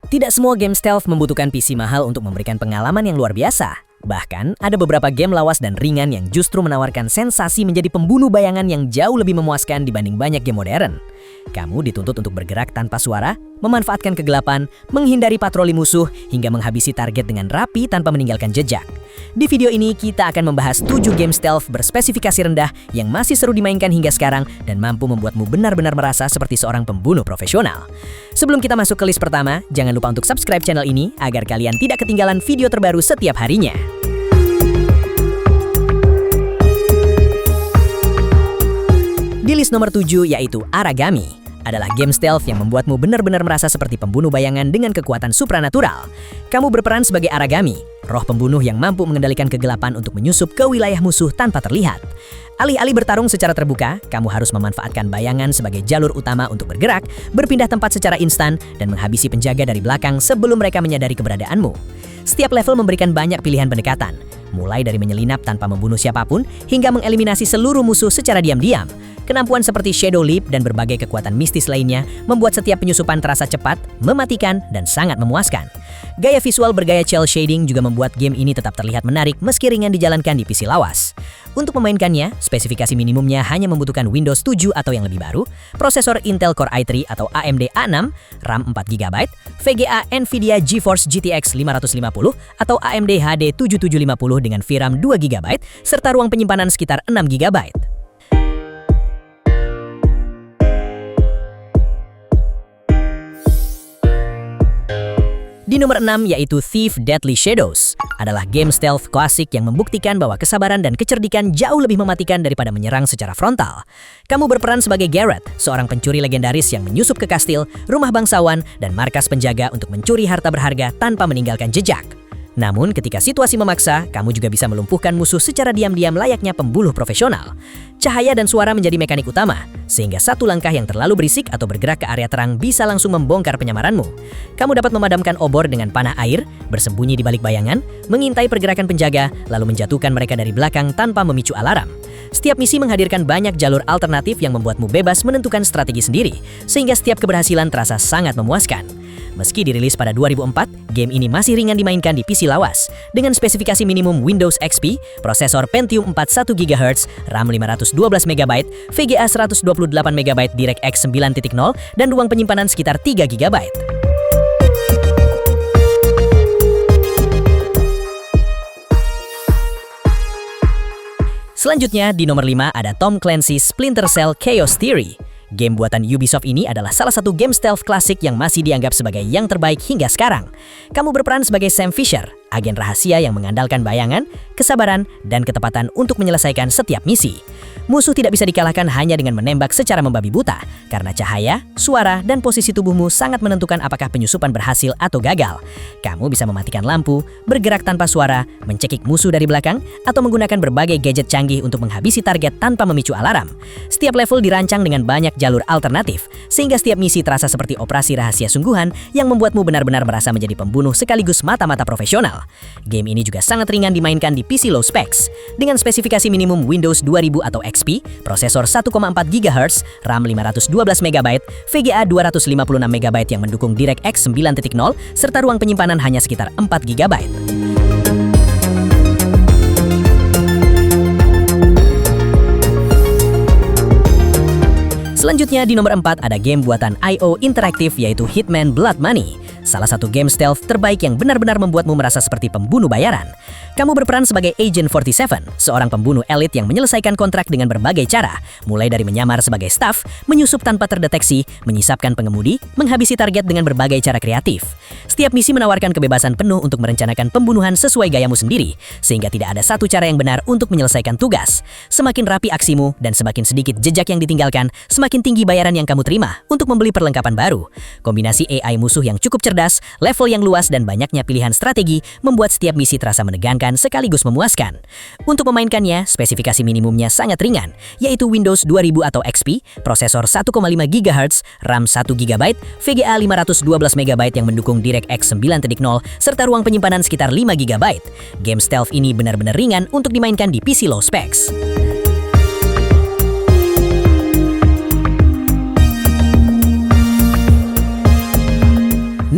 Tidak semua game stealth membutuhkan PC mahal untuk memberikan pengalaman yang luar biasa. Bahkan, ada beberapa game lawas dan ringan yang justru menawarkan sensasi menjadi pembunuh bayangan yang jauh lebih memuaskan dibanding banyak game modern. Kamu dituntut untuk bergerak tanpa suara, memanfaatkan kegelapan, menghindari patroli musuh, hingga menghabisi target dengan rapi tanpa meninggalkan jejak. Di video ini, kita akan membahas 7 game stealth berspesifikasi rendah yang masih seru dimainkan hingga sekarang dan mampu membuatmu benar-benar merasa seperti seorang pembunuh profesional. Sebelum kita masuk ke list pertama, jangan lupa untuk subscribe channel ini agar kalian tidak ketinggalan video terbaru setiap harinya. Di list nomor 7 yaitu Aragami, adalah game stealth yang membuatmu benar-benar merasa seperti pembunuh bayangan dengan kekuatan supranatural. Kamu berperan sebagai Aragami, roh pembunuh yang mampu mengendalikan kegelapan untuk menyusup ke wilayah musuh tanpa terlihat. Alih-alih bertarung secara terbuka, kamu harus memanfaatkan bayangan sebagai jalur utama untuk bergerak, berpindah tempat secara instan, dan menghabisi penjaga dari belakang sebelum mereka menyadari keberadaanmu. Setiap level memberikan banyak pilihan pendekatan, mulai dari menyelinap tanpa membunuh siapapun, hingga mengeliminasi seluruh musuh secara diam-diam. Kemampuan seperti Shadow Leap dan berbagai kekuatan mistis lainnya membuat setiap penyusupan terasa cepat, mematikan, dan sangat memuaskan. Gaya visual bergaya cel shading juga membuat game ini tetap terlihat menarik meski ringan dijalankan di PC lawas. Untuk memainkannya, spesifikasi minimumnya hanya membutuhkan Windows 7 atau yang lebih baru, prosesor Intel Core i3 atau AMD A6, RAM 4GB, VGA Nvidia GeForce GTX 550 atau AMD HD 7750 dengan VRAM 2GB, serta ruang penyimpanan sekitar 6GB. Di nomor 6 yaitu Thief Deadly Shadows, adalah game stealth klasik yang membuktikan bahwa kesabaran dan kecerdikan jauh lebih mematikan daripada menyerang secara frontal. Kamu berperan sebagai Garrett, seorang pencuri legendaris yang menyusup ke kastil, rumah bangsawan, dan markas penjaga untuk mencuri harta berharga tanpa meninggalkan jejak. Namun, ketika situasi memaksa, kamu juga bisa melumpuhkan musuh secara diam-diam layaknya pembunuh profesional. Cahaya dan suara menjadi mekanik utama, sehingga satu langkah yang terlalu berisik atau bergerak ke area terang bisa langsung membongkar penyamaranmu. Kamu dapat memadamkan obor dengan panah air, bersembunyi di balik bayangan, mengintai pergerakan penjaga, lalu menjatuhkan mereka dari belakang tanpa memicu alarm. Setiap misi menghadirkan banyak jalur alternatif yang membuatmu bebas menentukan strategi sendiri, sehingga setiap keberhasilan terasa sangat memuaskan. Meski dirilis pada 2004, game ini masih ringan dimainkan di PC lawas. Dengan spesifikasi minimum Windows XP, prosesor Pentium 4 1GHz, RAM 512MB, VGA 128MB DirectX 9.0, dan ruang penyimpanan sekitar 3GB. Selanjutnya, di nomor 5 ada Tom Clancy's Splinter Cell Chaos Theory. Game buatan Ubisoft ini adalah salah satu game stealth klasik yang masih dianggap sebagai yang terbaik hingga sekarang. Kamu berperan sebagai Sam Fisher, agen rahasia yang mengandalkan bayangan, kesabaran, dan ketepatan untuk menyelesaikan setiap misi. Musuh tidak bisa dikalahkan hanya dengan menembak secara membabi buta, karena cahaya, suara, dan posisi tubuhmu sangat menentukan apakah penyusupan berhasil atau gagal. Kamu bisa mematikan lampu, bergerak tanpa suara, mencekik musuh dari belakang, atau menggunakan berbagai gadget canggih untuk menghabisi target tanpa memicu alarm. Setiap level dirancang dengan banyak jalur alternatif, sehingga setiap misi terasa seperti operasi rahasia sungguhan yang membuatmu benar-benar merasa menjadi pembunuh sekaligus mata-mata profesional. Game ini juga sangat ringan dimainkan di PC low specs, dengan spesifikasi minimum Windows 2000 atau XP, prosesor 1,4GHz, RAM 512MB, VGA 256MB yang mendukung DirectX 9.0, serta ruang penyimpanan hanya sekitar 4GB. Selanjutnya di nomor 4 ada game buatan IO Interactive yaitu Hitman Blood Money, salah satu game stealth terbaik yang benar-benar membuatmu merasa seperti pembunuh bayaran. Kamu berperan sebagai Agent 47, seorang pembunuh elit yang menyelesaikan kontrak dengan berbagai cara, mulai dari menyamar sebagai staff, menyusup tanpa terdeteksi, menyisapkan pengemudi, menghabisi target dengan berbagai cara kreatif. Setiap misi menawarkan kebebasan penuh untuk merencanakan pembunuhan sesuai gayamu sendiri, sehingga tidak ada satu cara yang benar untuk menyelesaikan tugas. Semakin rapi aksimu dan semakin sedikit jejak yang ditinggalkan, semakin tinggi bayaran yang kamu terima untuk membeli perlengkapan baru. Kombinasi AI musuh yang cukup cerdas, level yang luas, dan banyaknya pilihan strategi membuat setiap misi terasa menegangkan sekaligus memuaskan. Untuk memainkannya, spesifikasi minimumnya sangat ringan, yaitu Windows 2000 atau XP, prosesor 1,5GHz, RAM 1GB, VGA 512MB yang mendukung DirectX 9.0, serta ruang penyimpanan sekitar 5GB. Game stealth ini benar-benar ringan untuk dimainkan di PC low specs.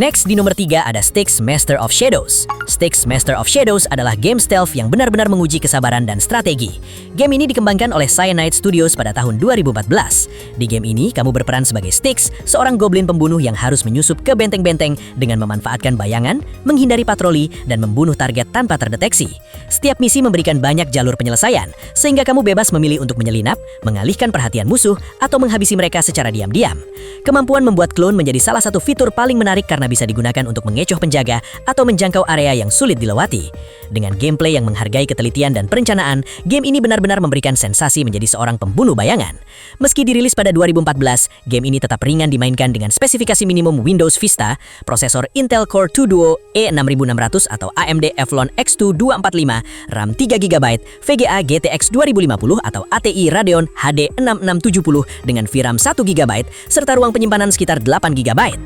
Next di nomor 3 ada Styx Master of Shadows. Styx Master of Shadows adalah game stealth yang benar-benar menguji kesabaran dan strategi. Game ini dikembangkan oleh Cyanide Studios pada tahun 2014. Di game ini, kamu berperan sebagai Styx, seorang goblin pembunuh yang harus menyusup ke benteng-benteng dengan memanfaatkan bayangan, menghindari patroli, dan membunuh target tanpa terdeteksi. Setiap misi memberikan banyak jalur penyelesaian, sehingga kamu bebas memilih untuk menyelinap, mengalihkan perhatian musuh, atau menghabisi mereka secara diam-diam. Kemampuan membuat klon menjadi salah satu fitur paling menarik karena bisa digunakan untuk mengecoh penjaga atau menjangkau area yang sulit dilewati. Dengan gameplay yang menghargai ketelitian dan perencanaan, game ini benar-benar memberikan sensasi menjadi seorang pembunuh bayangan. Meski dirilis pada 2014, game ini tetap ringan dimainkan dengan spesifikasi minimum Windows Vista, prosesor Intel Core 2 Duo E6600 atau AMD Athlon X2 245, RAM 3GB, VGA GTX 2050 atau ATI Radeon HD 6670 dengan VRAM 1GB, serta ruang penyimpanan sekitar 8GB.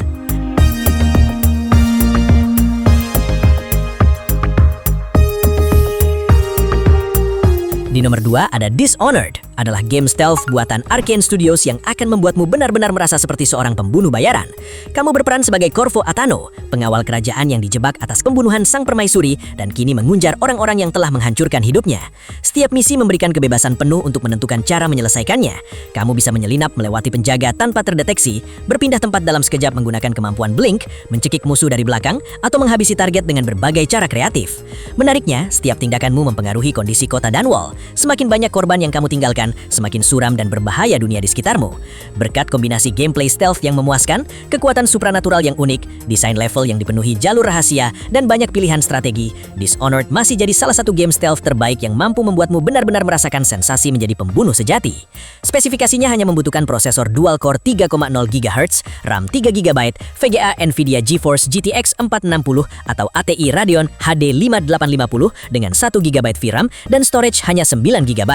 Di nomor 2 ada Dishonored, adalah game stealth buatan Arkane Studios yang akan membuatmu benar-benar merasa seperti seorang pembunuh bayaran. Kamu berperan sebagai Corvo Attano, pengawal kerajaan yang dijebak atas pembunuhan sang permaisuri dan kini mengunjar orang-orang yang telah menghancurkan hidupnya. Setiap misi memberikan kebebasan penuh untuk menentukan cara menyelesaikannya. Kamu bisa menyelinap melewati penjaga tanpa terdeteksi, berpindah tempat dalam sekejap menggunakan kemampuan blink, mencekik musuh dari belakang, atau menghabisi target dengan berbagai cara kreatif. Menariknya, setiap tindakanmu mempengaruhi kondisi kota Dunwall. Semakin banyak korban yang kamu tinggalkan, semakin suram dan berbahaya dunia di sekitarmu. Berkat kombinasi gameplay stealth yang memuaskan, kekuatan supranatural yang unik, desain level yang dipenuhi jalur rahasia, dan banyak pilihan strategi, Dishonored masih jadi salah satu game stealth terbaik yang mampu membuatmu benar-benar merasakan sensasi menjadi pembunuh sejati. Spesifikasinya hanya membutuhkan prosesor dual core 3,0 GHz, RAM 3GB, VGA Nvidia GeForce GTX 460 atau ATI Radeon HD 5850 dengan 1GB VRAM dan storage hanya 9GB.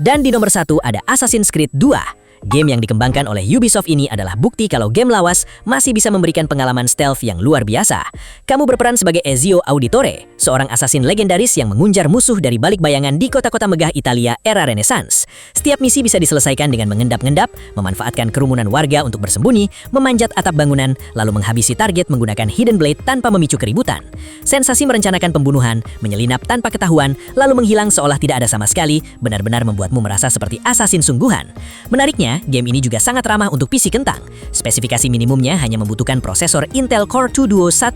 Dan di nomor 1 ada Assassin's Creed 2. Game yang dikembangkan oleh Ubisoft ini adalah bukti kalau game lawas masih bisa memberikan pengalaman stealth yang luar biasa. Kamu berperan sebagai Ezio Auditore, seorang assassin legendaris yang mengunjar musuh dari balik bayangan di kota-kota megah Italia era Renaissance. Setiap misi bisa diselesaikan dengan mengendap-ngendap, memanfaatkan kerumunan warga untuk bersembunyi, memanjat atap bangunan, lalu menghabisi target menggunakan hidden blade tanpa memicu keributan. Sensasi merencanakan pembunuhan, menyelinap tanpa ketahuan, lalu menghilang seolah tidak ada sama sekali, benar-benar membuatmu merasa seperti assassin sungguhan. Menariknya, game ini juga sangat ramah untuk PC kentang. Spesifikasi minimumnya hanya membutuhkan prosesor Intel Core 2 Duo 1,8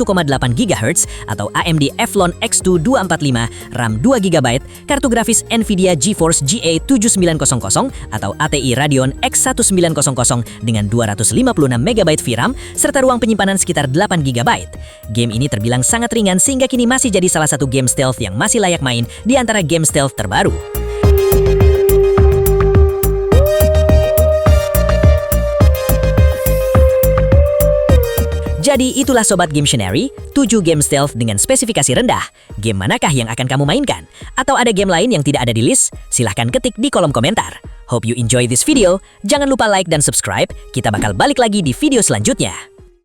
GHz atau AMD Athlon X2 245, RAM 2GB, kartu grafis Nvidia GeForce GA 7900 atau ATI Radeon X1900 dengan 256MB VRAM serta ruang penyimpanan sekitar 8GB. Game ini terbilang sangat ringan sehingga kini masih jadi salah satu game stealth yang masih layak main di antara game stealth terbaru. Jadi itulah Sobat Gametionary, 7 game stealth dengan spesifikasi rendah. Game manakah yang akan kamu mainkan? Atau ada game lain yang tidak ada di list? Silahkan ketik di kolom komentar. Hope you enjoy this video. Jangan lupa like dan subscribe, kita bakal balik lagi di video selanjutnya.